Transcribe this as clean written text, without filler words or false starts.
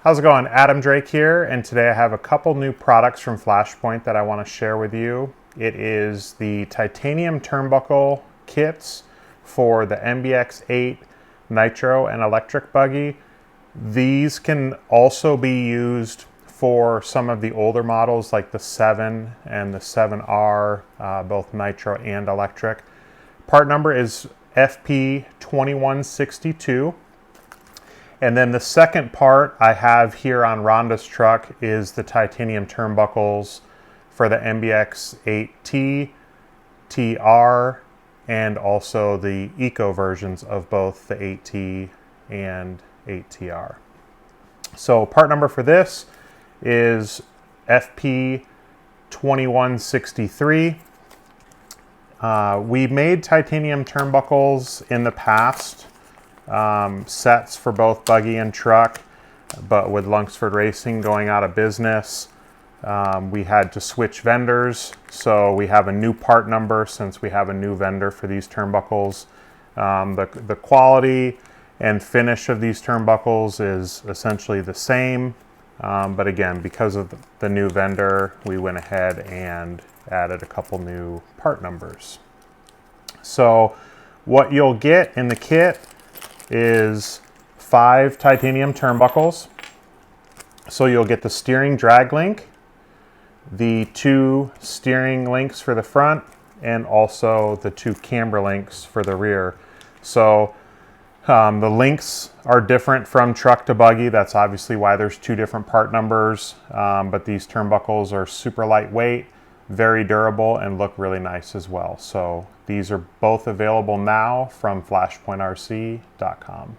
How's it going? Adam Drake here, and today I have a couple new products from Flash Point that I want to share with you. It is the titanium turnbuckle kits for the MBX8 nitro and electric buggy. These can also be used for some of the older models like the 7 and the 7R, both nitro and electric. Part number is FP2162. And then the second part I have here on Rhonda's truck is the titanium turnbuckles for the MBX8T, TR, and also the Eco versions of both the 8T and 8TR. So part number for this is FP2163. We made titanium turnbuckles in the past, sets for both buggy and truck, but with Lungsford Racing going out of business, we had to switch vendors. So we have a new part number since we have a new vendor for these turnbuckles. The quality and finish of these turnbuckles is essentially the same, but again, because of the new vendor, we went ahead and added a couple new part numbers. So what you'll get in the kit is 5 titanium turnbuckles. So you'll get the steering drag link, the 2 steering links for the front, and also the 2 camber links for the rear. So the links are different from truck to buggy. That's obviously why there's 2 different part numbers, but these turnbuckles are super lightweight, very durable, and look really nice as well. So these are both available now from flashpointrc.com.